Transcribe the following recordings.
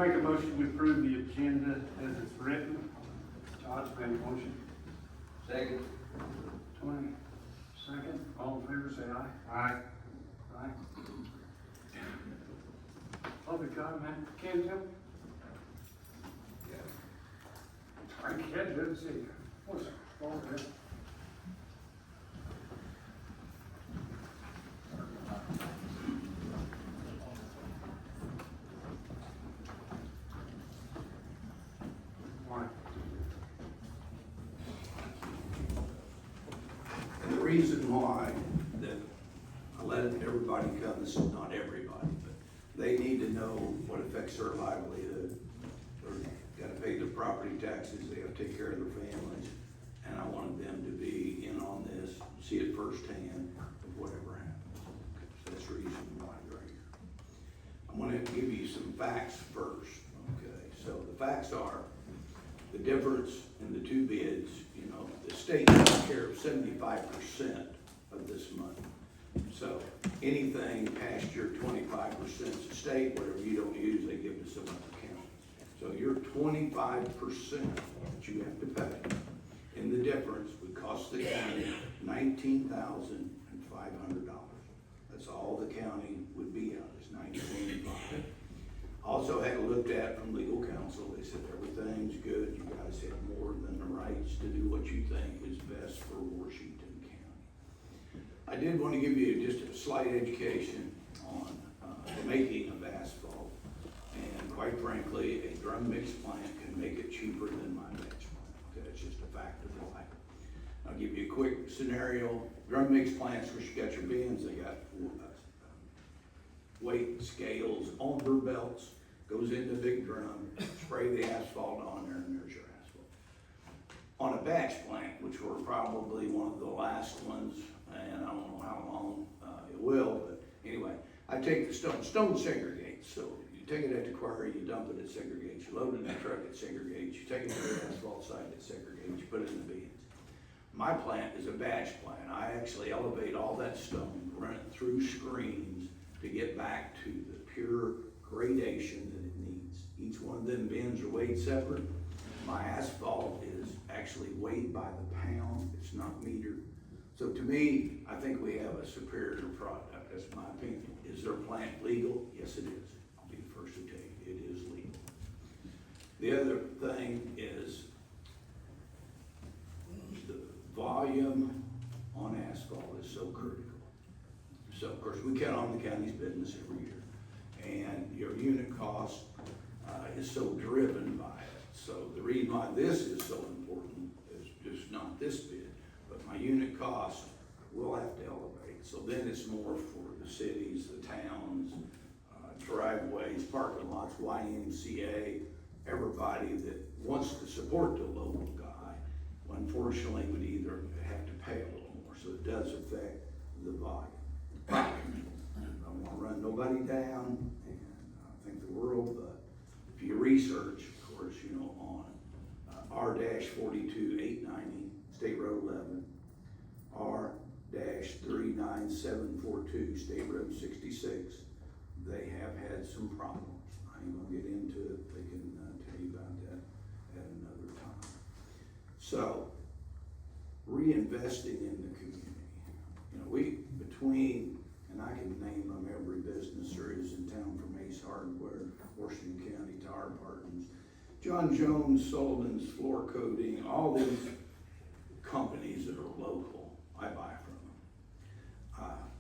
make a motion to approve the agenda as it's written. Todd's made a motion. Second. Tony, second. All in favor, say aye. Aye. Aye. Public comment, Ken, Jim? I can't, didn't see you. What's it? Over there. And the reason why that I let everybody come, this is not everybody, but they need to know what affects their livelihood. They're gotta pay their property taxes, they have to take care of their families, and I wanted them to be in on this, see it firsthand of whatever happens. So that's the reason why they're here. I'm gonna give you some facts first, okay? So the facts are, the difference in the two bids, you know, the state takes care of 75% of this money. So anything past your 25% is the state, whatever you don't use, they give to some other county. So your 25% that you have to pay, and the difference would cost the county $19,500. That's all the county would be out, is $19,500. Also had it looked at from legal counsel, they said everything's good, you guys have more than the rights to do what you think is best for Washington County. I did want to give you just a slight education on the making of asphalt, and quite frankly, a drum mix plant can make it cheaper than my batch plant, okay, it's just a fact of life. I'll give you a quick scenario. Drum mix plants, where you got your bins, they got weight scales, over belts, goes into a big drum, spray the asphalt on there, and there's your asphalt. On a batch plant, which we're probably one of the last ones, and I don't know how long it will, but anyway, I take the stone segregates, so you take it at the quarry, you dump it, it segregates, you load it in the truck, it segregates, you take it to the asphalt site, it segregates, you put it in the bins. My plant is a batch plant. I actually elevate all that stone, run it through screens to get back to the pure gradation that it needs. Each one of them bins are weighed separate. My asphalt is actually weighed by the pound, it's not metered. So to me, I think we have a superior product, that's my opinion. Is their plant legal? Yes, it is. I'll be the first to tell you, it is legal. The other thing is the volume on asphalt is so critical. So of course, we count on the county's business every year, and your unit cost is so driven by it. So the reason why this is so important is just not this bid, but my unit cost will have to elevate. So then it's more for the cities, the towns, driveways, parking lots, YMCA, everybody that wants to support the local guy, unfortunately would either have to pay a little more. So it does affect the volume. I don't want to run nobody down, and I think the world, but if you research, of course, you know, on R-42-890, State Road 11, R-39742, State Road 66, they have had some problems. I ain't gonna get into it, they can tell you about that at another time. So, reinvesting in the community. You know, and I can name them, every business there is in town, from Ace Hardware, Washington County Tire Partners, John Jones, Sullivan's Floor Coating, all these companies that are local, I buy from them.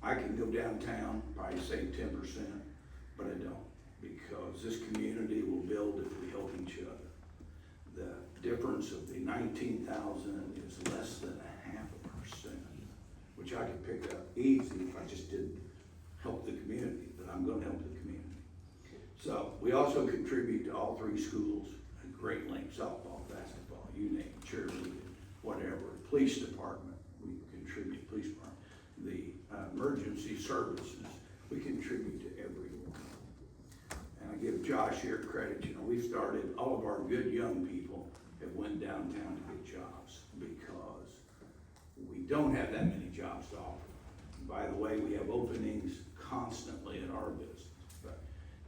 I can go downtown, probably save 10%, but I don't, because this community will build if we help each other. The difference of the 19,000 is less than 0.5%, which I could pick up easy if I just didn't help the community, but I'm gonna help the community. So we also contribute to all 3 schools, Great Lakes, softball, basketball, you name it, cheerleading, whatever. Police department, we contribute, police department. The emergency services, we contribute to everyone. And I give Josh here credit, you know, we've started, all of our good young people have went downtown to get jobs, because we don't have that many jobs to offer. And by the way, we have openings constantly in our business, but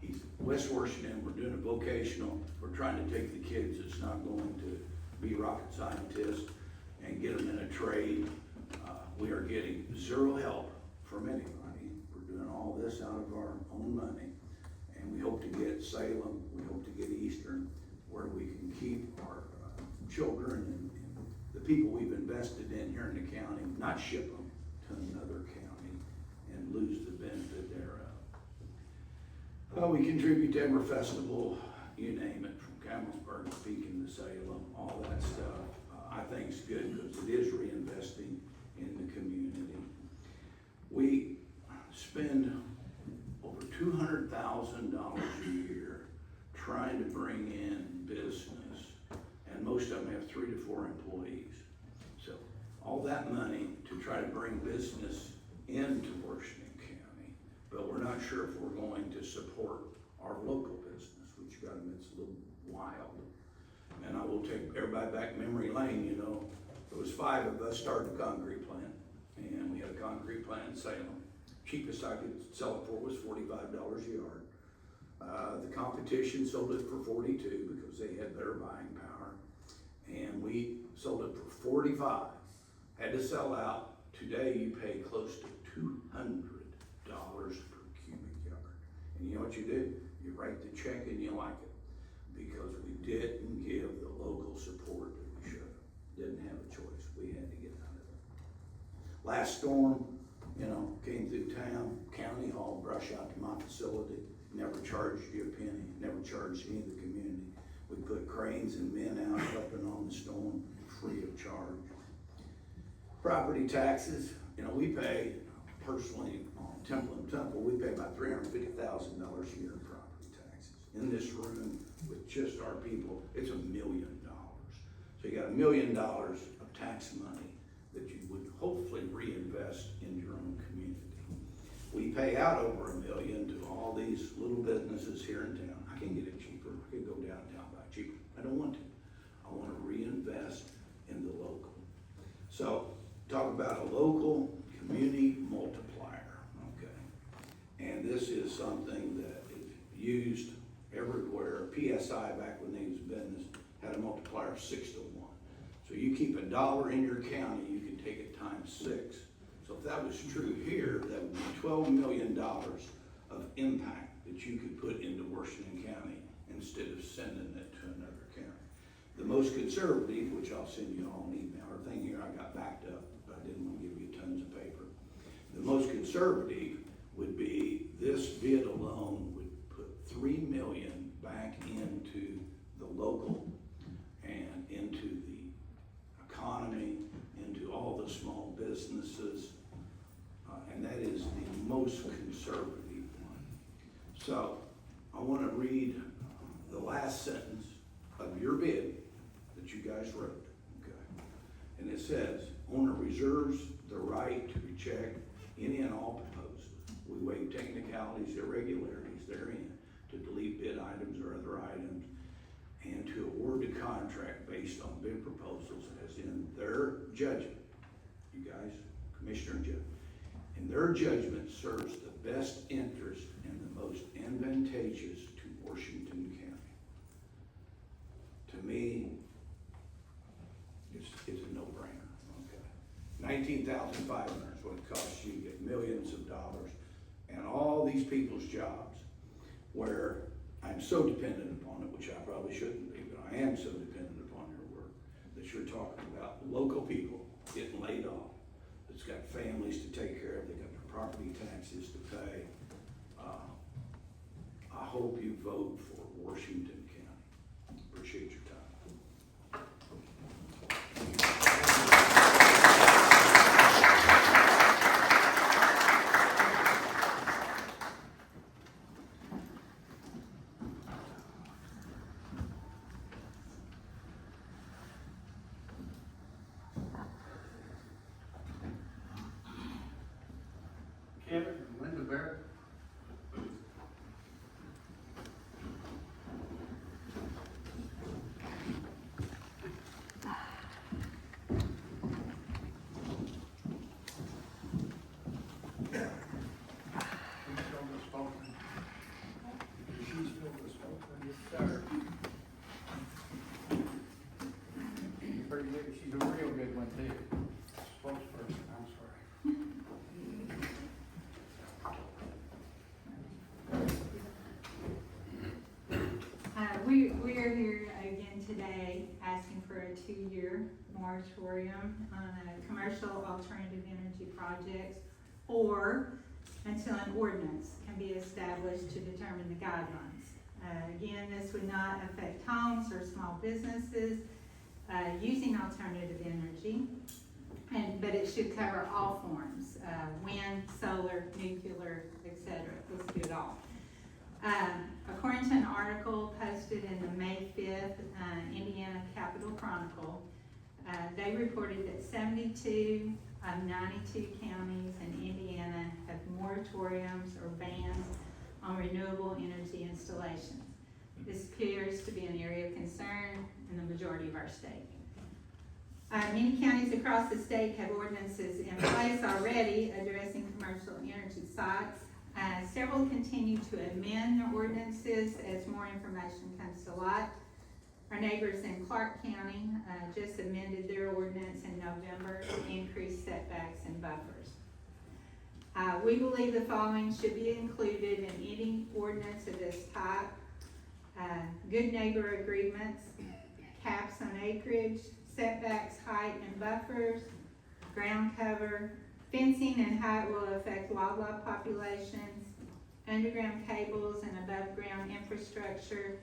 he's West Washington, we're doing a vocational, we're trying to take the kids that's not going to be rocket scientists and get them in a trade. We are getting zero help from anybody. We're doing all this out of our own money. And we hope to get Salem, we hope to get Eastern, where we can keep our children and the people we've invested in here in the county, not ship them to another county and lose the benefit thereof. We contribute to Emer Festival, you name it, from Campbellsburg to Pekin to Salem, all that stuff. I think it's good because it is reinvesting in the community. We spend over $200,000 a year trying to bring in business, and most of them have 3 to 4 employees. So all that money to try to bring business into Washington County, but we're not sure if we're going to support our local business, which got them, it's a little wild. And I will take everybody back memory lane, you know, there was 5 of us started a concrete plant, and we had a concrete plant in Salem. Cheapest I could sell it for was $45 a yard. The competition sold it for $42 because they had better buying power. And we sold it for $45. Had to sell out. Today you pay close to $200 per cubic yard. And you know what you do? You write the check and you like it. Because we didn't give the local support that we should have. Didn't have a choice. We had to get out of it. Last storm, you know, came through town, county hauled brush out to my facility, never charged you a penny, never charged any of the community. We put cranes and men out helping on the storm free of charge. Property taxes, you know, we pay personally on Temple and Temple, we pay about $350,000 a year in property taxes. In this room with just our people, it's $1 million. So you got $1 million of tax money that you would hopefully reinvest in your own community. We pay out over $1 million to all these little businesses here in town. I can get it cheaper. I can go downtown buy cheaper. I don't want to. I want to reinvest in the local. So talk about a local community multiplier, okay? And this is something that is used everywhere. PSI, back when they was in business, had a multiplier of 6 to 1. So you keep $1 in your county, you can take it times 6. So if that was true here, that would be $12 million of impact that you could put into Washington County instead of sending it to another county. The most conservative, which I'll send you all an email, or thing here I got backed up, but I didn't want to give you tons of paper. The most conservative would be this bid alone would put $3 million back into the local and into the economy, into all the small businesses, and that is the most conservative one. So I want to read the last sentence of your bid that you guys wrote, okay? And it says, owner reserves the right to reject any and all proposals. We waive technicalities, irregularities therein, to delete bid items or other items, and to award the contract based on bid proposals as in their judgment. You guys, commissioner and judge, in their judgment serves the best interest and the most advantageous to Washington County. To me, it's a no-brainer, okay? $19,500 is what it costs you to get millions of dollars and all these people's jobs where I'm so dependent upon it, which I probably shouldn't be, but I am so dependent upon your work, that you're talking about local people getting laid off, that's got families to take care of, they got their property taxes to pay. I hope you vote for Washington County. Appreciate your time. Kevin and Linda Barrett. she's a real good one too. Spokesperson, I'm sorry. We are here again today asking for a 2-year moratorium on commercial alternative energy projects, or until an ordinance can be established to determine the guidelines. Again, this would not affect homes or small businesses using alternative energy, but it should cover all forms, wind, solar, nuclear, etc. Let's do it all. According to an article posted in the May 5th Indiana Capitol Chronicle, they reported that 72 of 92 counties in Indiana have moratoriums or bans on renewable energy installations. This appears to be an area of concern in the majority of our state. Many counties across the state have ordinances in place already addressing commercial energy sites. Several continue to amend their ordinances as more information comes to light. Our neighbors in Clark County just amended their ordinance in November to increase setbacks and buffers. We believe the following should be included in any ordinance of this type: good neighbor agreements, caps on acreage, setbacks, height and buffers, ground cover, fencing and how it will affect wildlife populations, underground cables and above ground infrastructure,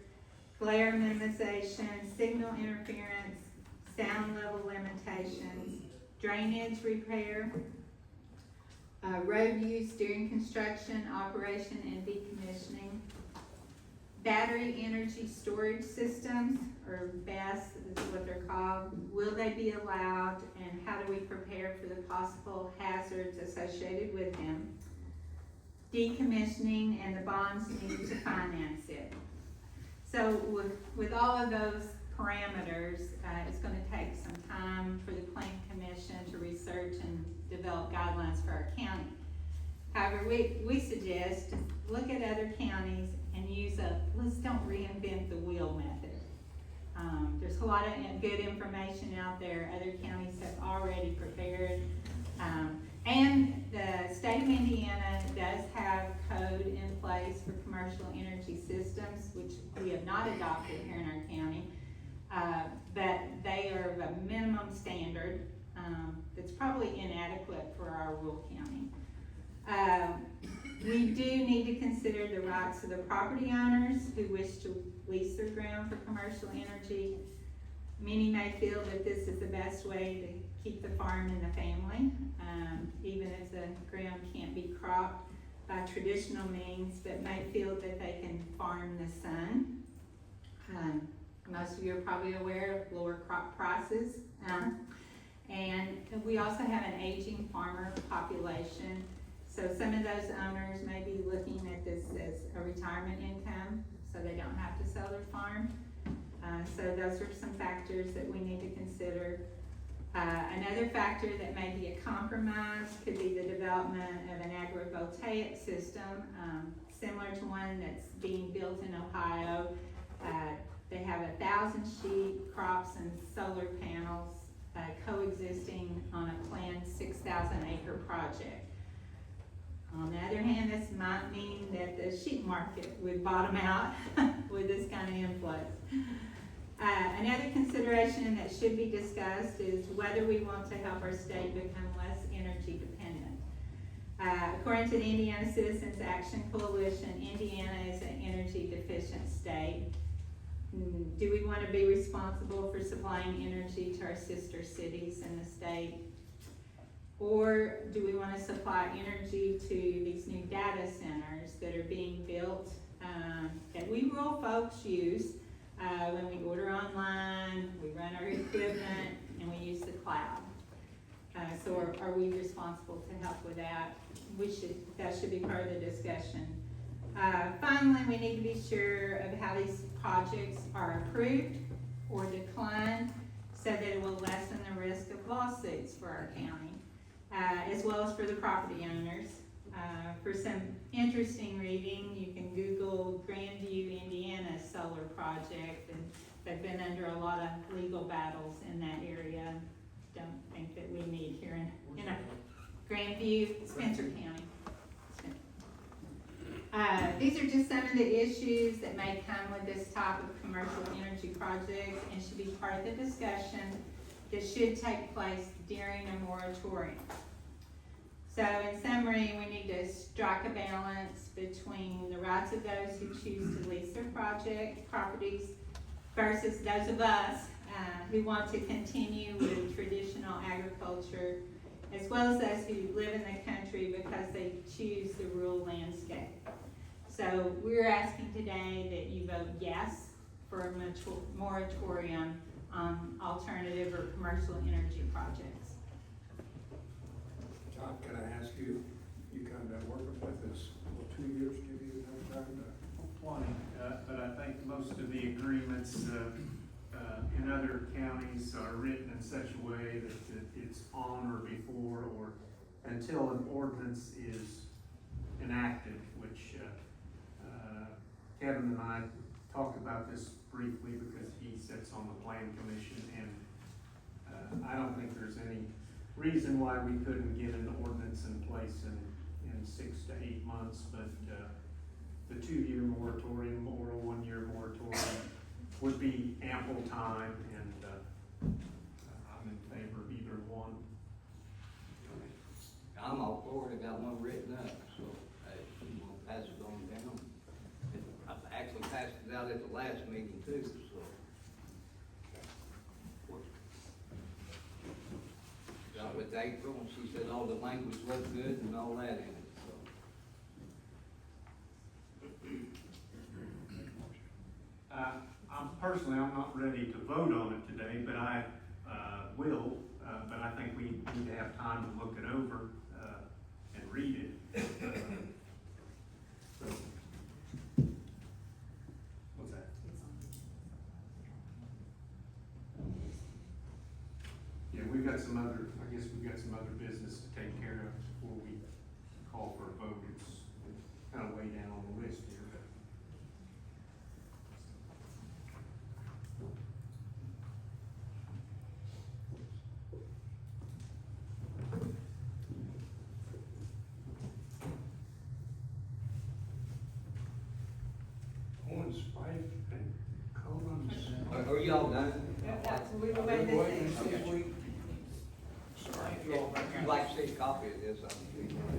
glare minimization, signal interference, sound level limitations, drainage repair, road use during construction, operation and decommissioning, battery energy storage systems, or BESS is what they're called. Will they be allowed, and how do we prepare for the possible hazards associated with them? Decommissioning and the bonds needed to finance it. So with all of those parameters, it's going to take some time for the Planning Commission to research and develop guidelines for our county. However, we suggest look at other counties and let's don't reinvent the wheel method. There's a lot of good information out there. Other counties have already prepared. And the state of Indiana does have code in place for commercial energy systems, which we have not adopted here in our county. But they are of a minimum standard that's probably inadequate for our rural county. We do need to consider the rights of the property owners who wish to lease their ground for commercial energy. Many may feel that this is the best way to keep the farm in the family, even if the ground can't be cropped by traditional means, but may feel that they can farm the sun. Most of you are probably aware of lower crop prices. And we also have an aging farmer population. So some of those owners may be looking at this as a retirement income, so they don't have to sell their farm. So those are some factors that we need to consider. Another factor that may be a compromise could be the development of an agrivoltaic system, similar to one that's being built in Ohio. They have 1,000 sheep, crops, and solar panels coexisting on a planned 6,000 acre project. On the other hand, this might mean that the sheep market would bottom out with this kind of influx. Another consideration that should be discussed is whether we want to help our state become less energy dependent. According to the Indiana Citizens Action Coalition, Indiana is an energy deficient state. Do we want to be responsible for supplying energy to our sister cities in the state? Or do we want to supply energy to these new data centers that are being built that we rural folks use when we order online, we run our equipment, and we use the cloud? So are we responsible to help with that? That should be part of the discussion. Finally, we need to be sure of how these projects are approved or declined so that it will lessen the risk of lawsuits for our county, as well as for the property owners. For some interesting reading, you can Google Grandview, Indiana solar project, and They've been under a lot of legal battles in that area. Don't think that we need here in Grandview, Spencer County. These are just some of the issues that may come with this type of commercial energy project and should be part of the discussion that should take place during a moratorium. So in summary, we need to strike a balance between the rights of those who choose to lease their properties versus those of us who want to continue with traditional agriculture, as well as those who live in the country because they choose the rural landscape. So we're asking today that you vote yes for a moratorium on alternative or commercial energy projects. John, can I ask you, you kind of working with us, will 2 years give you enough time to? Plenty, but I think most of the agreements, in other counties are written in such a way that it's on or before or until an ordinance is enacted, which, Kevin and I talked about this briefly because he sits on the plan commission, and I don't think there's any reason why we couldn't get an ordinance in place in 6 to 8 months, but the 2-year moratorium or a 1-year moratorium would be ample time, and I'm in favor of either one. I'm all for it, I got one written up, so, I'm gonna pass it on down. I actually passed it out at the last meeting too, so. Got with April, and she said all the language looked good and all that in it, so. I'm not ready to vote on it today, but I will, but I think we need to have time to look it over and read it. So, what's that? Yeah, we've got some other, I guess we've got some other business to take care of before we call for a vote. It's kind of way down on the list here, but. Owens, Fife, and Collins. Are y'all done? We will wait this in. If you'd like to see a copy of this, I'll give you one.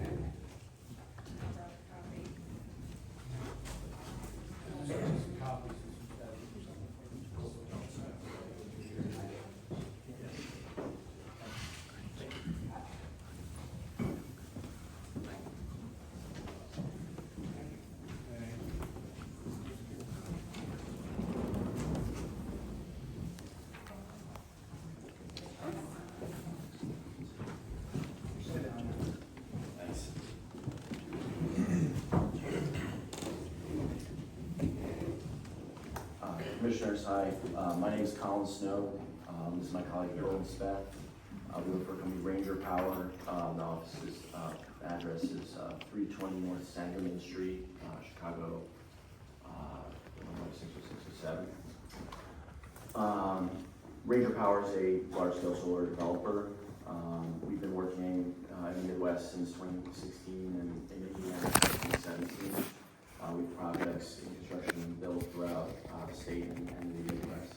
Commissioners, hi. My name is Colin Snow. This is my colleague Bill Speth. We work for company Ranger Power. The office's address is 320 North Sangamon Street, Chicago, Illinois 60607. Ranger Power is a large-scale solar developer. We've been working in the Midwest since 2016 and in Indiana since 2017. With projects in construction and built throughout the state and the Midwest.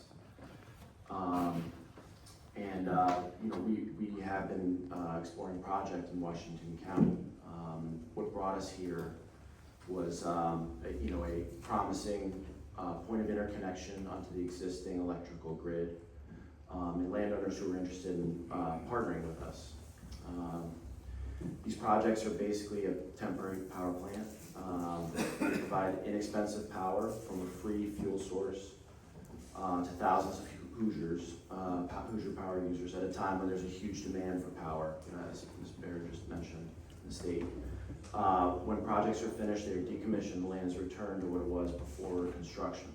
We have been exploring projects in Washington County. What brought us here was a promising point of interconnection onto the existing electrical grid, and landowners who were interested in partnering with us. These projects are basically a temporary power plant. They provide inexpensive power from a free fuel source to thousands of Hoosier power users at a time when there's a huge demand for power, as Ms. Baird just mentioned in the state. When projects are finished, they're decommissioned, the land is returned to what it was before construction.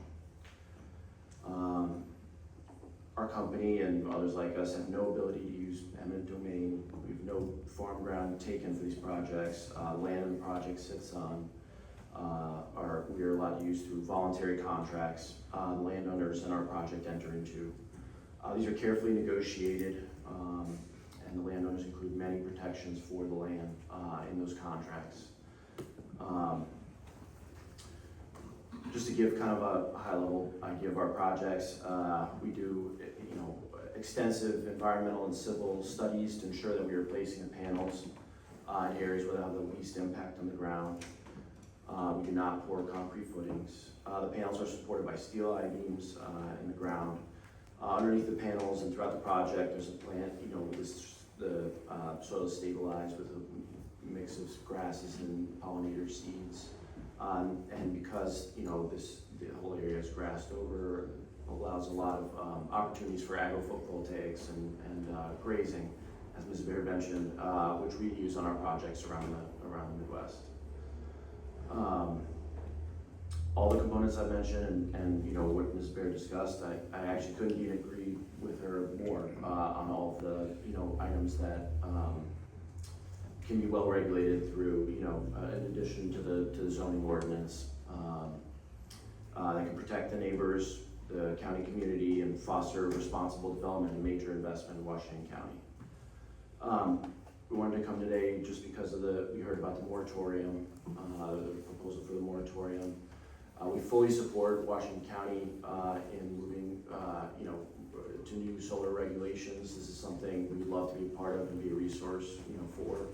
Our company and others like us have no ability to use eminent domain. We have no farm ground taken for these projects. Land the project sits on we are allowed to use through voluntary contracts, landowners and our project enter into. These are carefully negotiated, and the landowners include many protections for the land, in those contracts. Just to give kind of a high-level idea of our projects, we do, extensive environmental and civil studies to ensure that we are placing the panels in areas where they have the least impact on the ground. We do not pour concrete footings. The panels are supported by steel I-beams in the ground. Underneath the panels and throughout the project, there's a plant, the soil is stabilized with a mix of grasses and pollinator seeds. And because, the whole area is grassed over, allows a lot of opportunities for agrophotovoltaics and grazing, as Ms. Baird mentioned, which we use on our projects around the Midwest. All the components I mentioned and what Ms. Baird discussed, I actually couldn't even agree with her more on all of the items that can be well regulated through in addition to the zoning ordinance that can protect the neighbors, the county community, and foster responsible development and major investment in Washington County. We wanted to come today just because we heard about the moratorium, the proposal for the moratorium. We fully support Washington County in moving, to new solar regulations. This is something we'd love to be a part of and be a resource, for.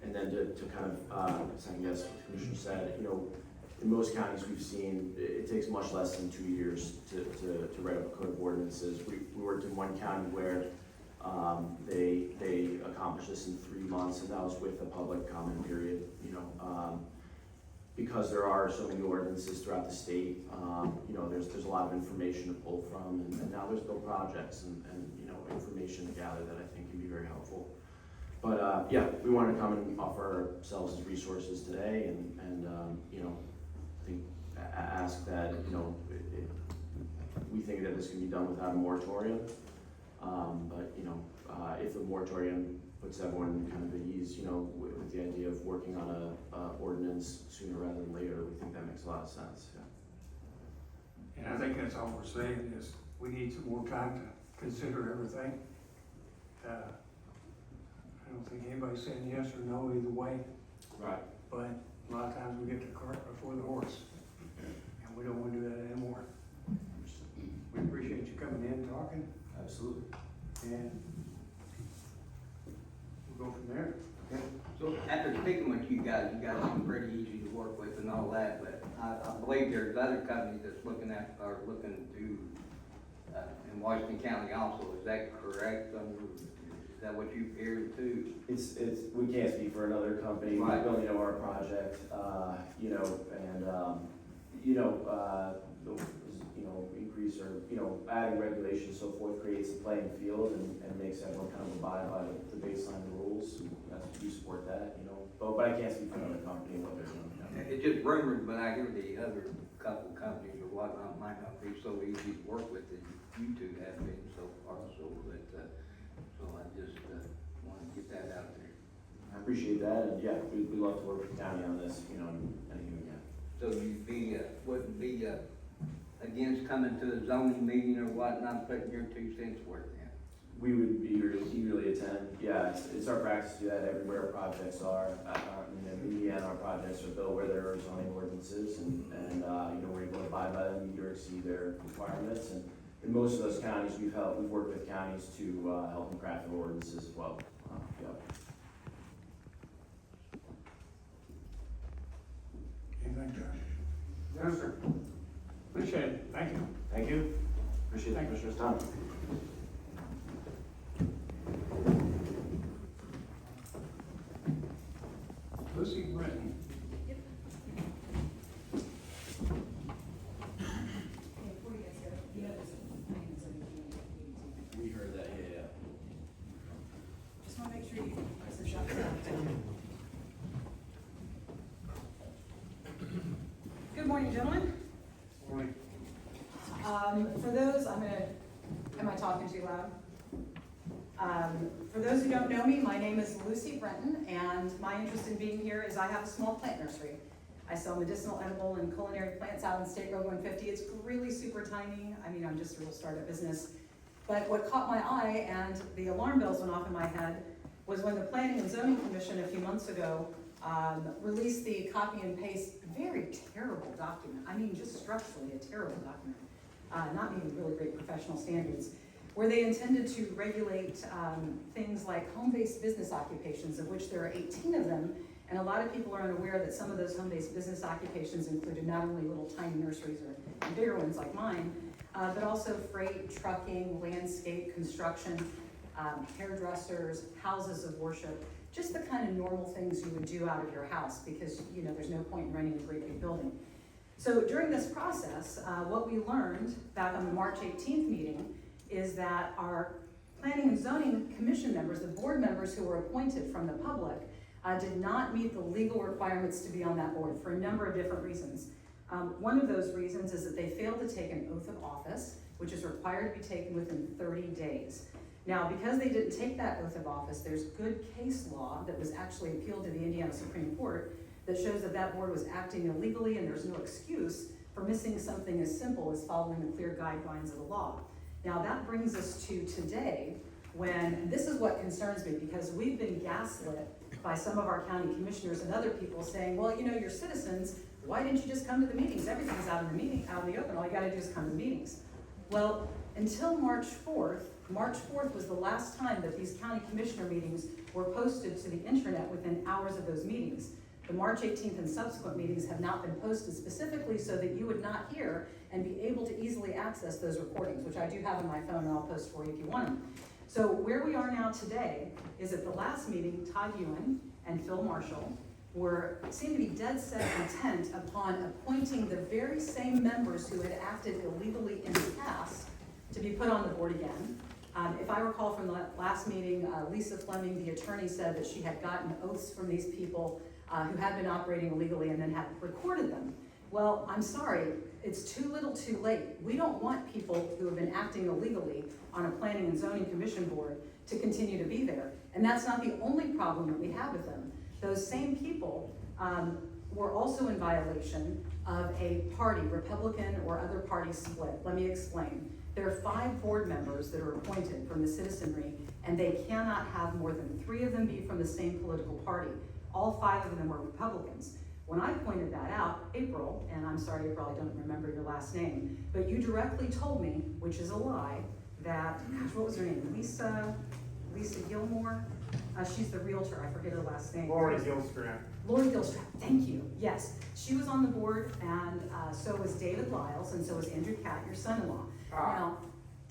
And then to kind of second guess what the commissioner said, in most counties we've seen, it takes much less than 2 years to write up a code of ordinances. We worked in one county where they accomplished this in 3 months, and that was with a public comment period, because there are so many ordinances throughout the state, there's a lot of information to pull from, and now there's bill projects and information to gather that I think can be very helpful. But yeah, we wanted to come and offer ourselves as resources today, and I think ask that we think that this can be done without a moratorium. But if the moratorium puts everyone kind of at ease, with the idea of working on a ordinance sooner rather than later, we think that makes a lot of sense. Yeah. And I think that's all we're saying is we need some more time to consider everything. I don't think anybody's saying yes or no either way, Right. but a lot of times we get the cart before the horse, and we don't want to do that anymore. We appreciate you coming in and talking, Absolutely. and we'll go from there. So after speaking with you guys seem pretty easy to work with and all that, but I believe there's other companies that's looking to, in Washington County also, is that correct? Is that what you've heard too? We can't speak for another company. Right. We only know our project, increase or, adding regulations, so forth, creates a playing field and makes everyone kind of abide by the baseline rules. And we support that, but I can't speak for another company and what they're doing. It's just rumored, but I hear the other couple companies or whatnot might not be so easy to work with as you two have been so far, so I just want to get that out there. I appreciate that, and yeah, we love to work with the county on this, and anything we can. So you'd wouldn't be against coming to a zoning meeting or whatnot, putting your 2 cents worth in? We would be eagerly attend. Yeah, it's our practice to do that everywhere our projects are. In Indiana, our projects are built where there are zoning ordinances, and we're able to abide by them, meet or exceed their requirements. And in most of those counties, we've worked with counties to help them craft their ordinances as well. Anything, Josh? Yes, sir. Appreciate it. Thank you. Thank you. Appreciate the commissioner's time. Lucy Britton. We heard that, yeah. Just want to make sure you guys are shut down. Good morning, gentlemen. Morning. For those, am I For those who don't know me, my name is Lucy Brenton, and my interest in being here is I have a small plant nursery. I sell medicinal, edible, and culinary plants out in State Road 150. It's really super tiny. I mean, I'm just a real startup business. But what caught my eye and the alarm bells went off in my head was when the Planning and Zoning Commission a few months ago released the copy and paste, very terrible document. I mean, just structurally a terrible document, not meeting really great professional standards, where they intended to regulate things like home-based business occupations, of which there are 18 of them. And a lot of people are unaware that some of those home-based business occupations included not only little tiny nurseries or bigger ones like mine, but also freight, trucking, landscape, construction, hairdressers, houses of worship, just the kind of normal things you would do out of your house because, you know, there's no point in renting a great big building. So during this process, what we learned back on the March 18th meeting is that our Planning and Zoning Commission members, the board members who were appointed from the public, did not meet the legal requirements to be on that board for a number of different reasons. One of those reasons is that they failed to take an oath of office, which is required to be taken within 30 days. Now, because they didn't take that oath of office, there's good case law that was actually appealed to the Indiana Supreme Court that shows that that board was acting illegally, and there's no excuse for missing something as simple as following the clear guidelines of the law. Now, that brings us to today, when this is what concerns me, because we've been gaslit by some of our county commissioners and other people saying, well, you know, you're citizens, why didn't you just come to the meetings? Everything's out in the open, all you gotta do is come to the meetings. Well, until March 4th was the last time that these county commissioner meetings were posted to the internet within hours of those meetings. The March 18th and subsequent meetings have not been posted specifically so that you would not hear and be able to easily access those recordings, which I do have on my phone and I'll post for you if you want them. So where we are now today is at the last meeting, Todd Ewan and Phil Marshall seemed to be dead set intent upon appointing the very same members who had acted illegally in the past to be put on the board again. If I recall from the last meeting, Lisa Fleming, the attorney, said that she had gotten oaths from these people who had been operating illegally and then had recorded them. Well, I'm sorry, it's too little too late. We don't want people who have been acting illegally on a Planning and Zoning Commission board to continue to be there. And that's not the only problem that we have with them. Those same people were also in violation of a party, Republican or other party split. Let me explain. There are 5 board members that are appointed from the citizenry, and they cannot have more than 3 of them be from the same political party. All 5 of them are Republicans. When I pointed that out, April, and I'm sorry, April, I don't remember your last name, but you directly told me, which is a lie, that, gosh, what was her name? Lisa Gilmore? She's the realtor, I forget her last name. Lori Gilstrap. Lori Gilstrap, thank you, yes. She was on the board, and so was David Lyles, and so was Andrew Catt, your son-in-law.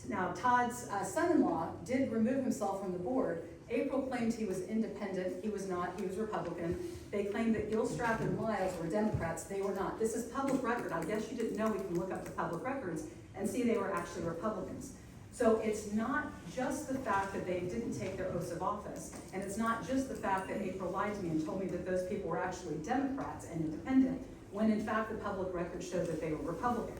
Now Todd's son-in-law did remove himself from the board. April claimed he was independent, he was not, he was Republican. They claimed that Gilstrap and Lyles were Democrats, they were not. This is public record, I guess you didn't know, we can look up the public records and see they were actually Republicans. So it's not just the fact that they didn't take their oaths of office, and it's not just the fact that April lied to me and told me that those people were actually Democrats and independent, when in fact the public record showed that they were Republican.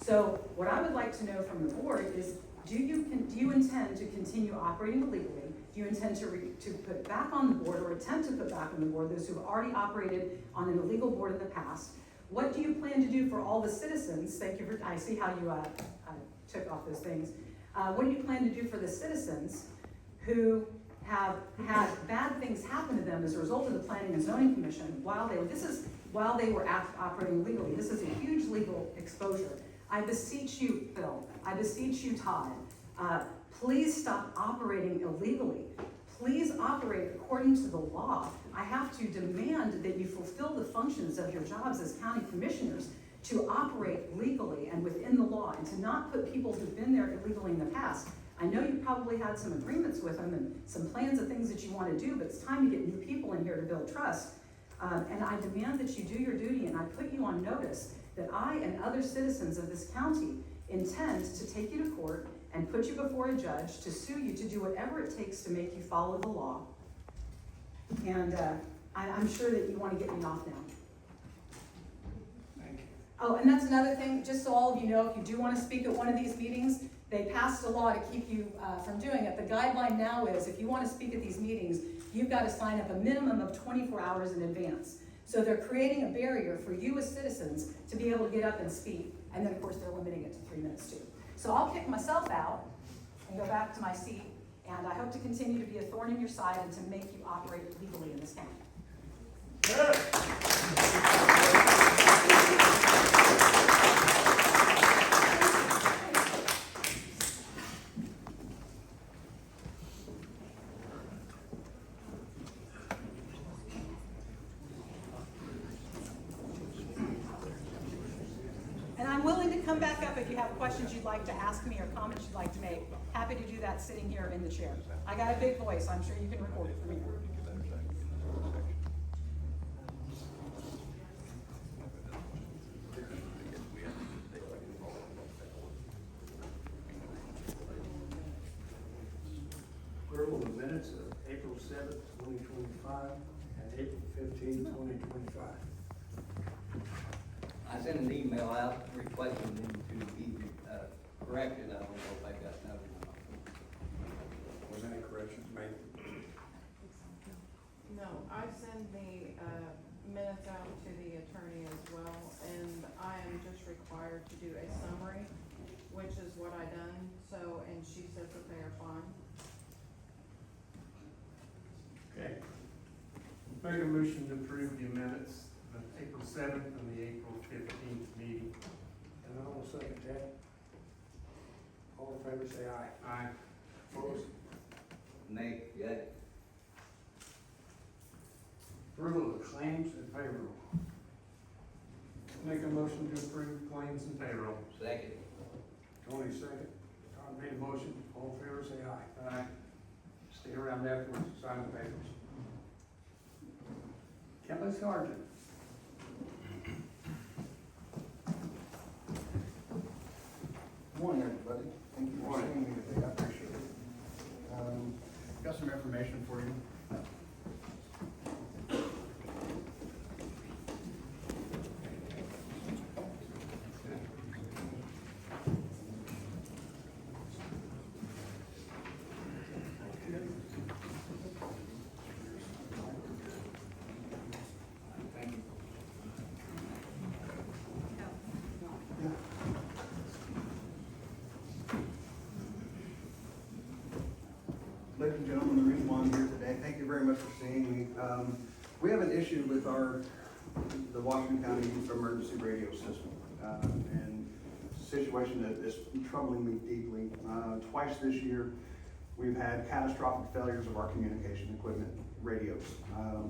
So what I would like to know from the board is, do you intend to continue operating illegally? Do you intend to put back on the board or attempt to put back on the board those who have already operated on an illegal board in the past? What do you plan to do for all the citizens? Thank you for, I see how you took off those things. What do you plan to do for the citizens who have had bad things happen to them as a result of the Planning and Zoning Commission while they were operating illegally? This is a huge legal exposure. I beseech you, Phil, I beseech you, Todd, please stop operating illegally. Please operate according to the law. I have to demand that you fulfill the functions of your jobs as county commissioners to operate legally and within the law, and to not put people who've been there illegally in the past. I know you probably had some agreements with them and some plans of things that you want to do, but it's time to get new people in here to build trust. And I demand that you do your duty, and I put you on notice that I and other citizens of this county intend to take you to court and put you before a judge to sue you, to do whatever it takes to make you follow the law. And I'm sure that you want to get me off now. Thank you. Oh, and that's another thing, just so all of you know, if you do want to speak at one of these meetings, They passed a law to keep you from doing it. The guideline now is if you want to speak at these meetings, you've got to sign up a minimum of 24 hours in advance. So they're creating a barrier for you as citizens to be able to get up and speak. And then, of course, they're limiting it to 3 minutes too. So I'll kick myself out and go back to my seat. And I hope to continue to be a thorn in your side and to make you operate legally in this county. And I'm willing to come back up if you have questions you'd like to ask me or comments you'd like to make. Happy to do that sitting here in the chair. I got a big voice, I'm sure you can record it for me. Approval of minutes of April 7th, 2025, and April 15th, 2025. I sent an email out requesting them to be corrected. I don't know if I got nothing or not. Was any corrections made? No, I send the minutes out to the attorney as well, and I am just required to do a summary, which is what I done, so, and she says that they are fine. Okay. Make a motion to approve the minutes of April 7th and the April 15th meeting. And I will second that. All in favor, say aye. Aye. Opposed? Nay, yay. Approval of claims and payroll. Make a motion to approve claims and payroll. Second. Tony second. Todd made a motion. All in favor, say aye. Aye. Stay around afterwards to sign the papers. Kelly Sargent. Morning, everybody. Thank you for Morning. seeing me today. I appreciate it. Got some information for you. Thank you. Ladies and gentlemen, the reason why I'm here today, thank you very much for seeing me. We have an issue with the Washington County Emergency Radio System, and it's a situation that is troubling me deeply. Twice this year, we've had catastrophic failures of our communication equipment radios,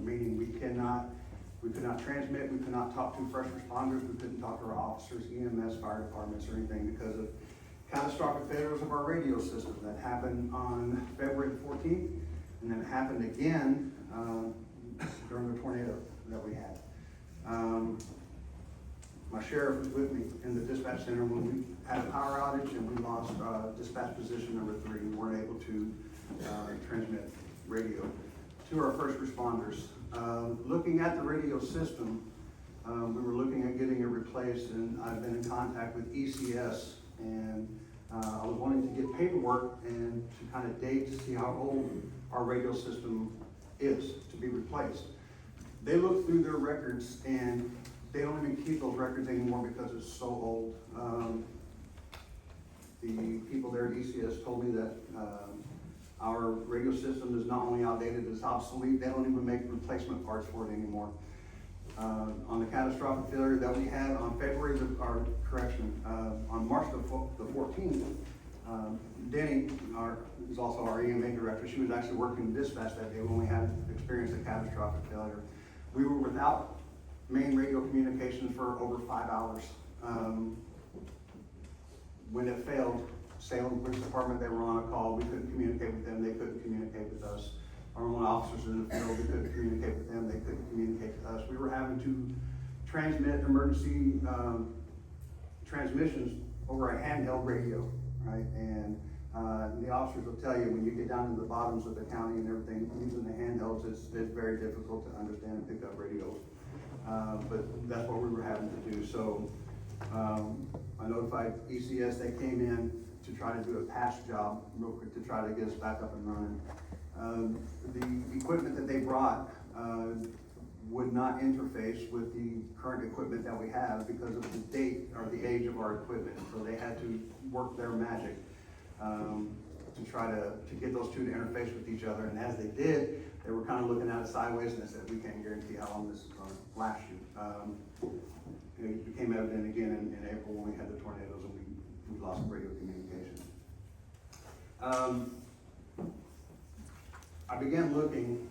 meaning we could not transmit, we could not talk to first responders, we couldn't talk to our officers, EMS, fire departments, or anything because of catastrophic failures of our radio system. That happened on February 14th, and then it happened again during the tornado that we had. My sheriff was with me in the dispatch center when we had a power outage and we lost dispatch position number 3. We weren't able to transmit radio to our first responders. Looking at the radio system, we were looking at getting it replaced, and I've been in contact with ECS, and I was wanting to get paperwork and to kind of date to see how old our radio system is to be replaced. They looked through their records and they don't even keep those records anymore because it's so old. The people there at ECS told me that our radio system is not only outdated, it's obsolete. They don't even make replacement parts for it anymore. On the catastrophic failure that we had on on March the 14th, Denny is also our EMA director. She was actually working dispatch that day when we had experienced a catastrophic failure. We were without main radio communications for over 5 hours. When it failed, Salem Police Department, they were on a call. We couldn't communicate with them. They couldn't communicate with us. Our own officers in the field, we couldn't communicate with them. They couldn't communicate with us. We were having to transmit emergency transmissions over a handheld radio, right? And the officers will tell you when you get down to the bottoms of the county and everything, using the handhelds, it's very difficult to understand and pick up radios. But that's what we were having to do. So I notified ECS. They came in to try to do a patch job real quick to try to get us back up and running. The equipment that they brought, would not interface with the current equipment that we have because of the date or the age of our equipment. So they had to work their magic, to try to get those two to interface with each other. And as they did, they were kind of looking at it sideways and they said, we can't guarantee how long this is gonna last you. It became evident again in April when we had the tornadoes and we lost radio communication. I began looking,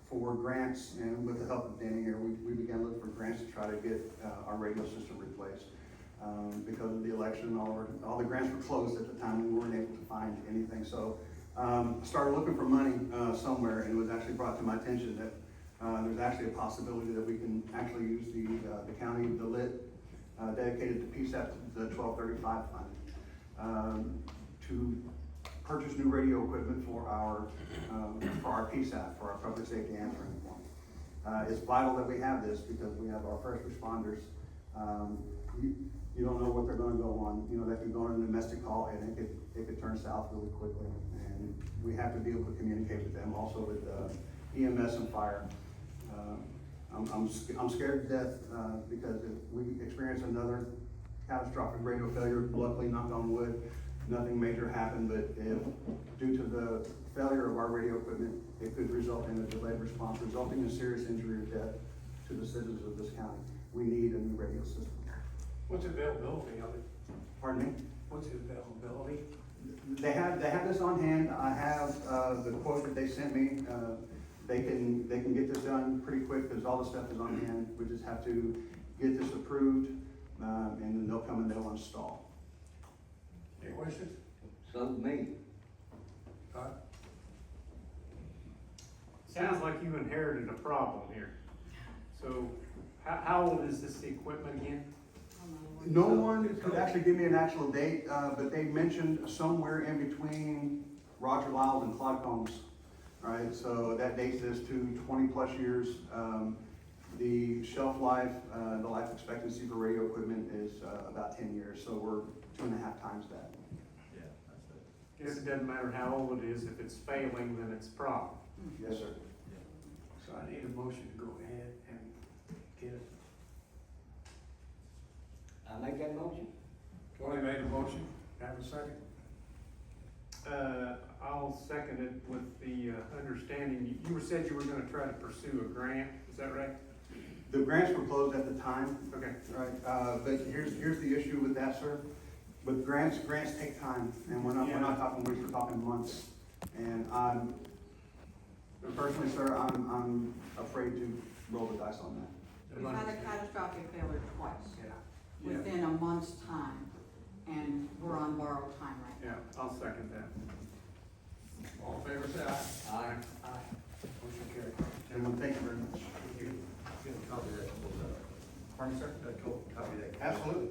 for grants, and with the help of Danny here, we began looking for grants to try to get, our radio system replaced. Because of the election, all the grants were closed at the time, we weren't able to find anything, so, started looking for money, somewhere, and it was actually brought to my attention that, there's actually a possibility that we can actually use the county, the lit, dedicated to PSAP, the 1235 fund, to purchase new radio equipment for our PSAP, for our public safety answering point. It's vital that we have this because we have our first responders. You don't know what they're gonna go on, you know, they could go on a domestic call and it could turn south really quickly. And we have to be able to communicate with them, also with EMS and fire. I'm scared to death, because if we experience another catastrophic radio failure, luckily, knock on wood, nothing major happened, but if, due to the failure of our radio equipment, it could result in a delayed response, resulting in serious injury or death to the citizens of this county. We need a new radio system. What's the availability of it? Pardon me? What's the availability? They have this on hand. I have, the quote that they sent me. They can get this done pretty quick because all the stuff is on hand. We just have to get this approved, and then they'll come and they'll install. Any questions? So me, Todd? Sounds like you inherited a problem here. So, how old is this equipment again? No one could actually give me an actual date, but they mentioned somewhere in between Roger Lyles and Claude Combs. Right, so that dates this to 20+ years. The shelf life, the life expectancy for radio equipment is about 10 years, so we're 2.5 times that. Guess it doesn't matter how old it is, if it's failing, then it's a problem. Yes, sir. So I need a motion to go ahead and get it. I make that motion. Tony made a motion, have a second? I'll second it with the understanding, you said you were gonna try to pursue a grant, is that right? The grants were closed at the time, Okay. right? But here's the issue with that, sir. With grants take time, and we're not talking weeks, we're talking months. And personally, sir, I'm afraid to roll the dice on that. We've had a catastrophic failure twice, Yeah. within a month's time, and we're on borrowed time right now. Yeah, I'll second that. All in favor, say aye. Aye. Aye. Motion carried. Gentlemen, thank you very much. Thank you. Pardon, sir? Absolutely.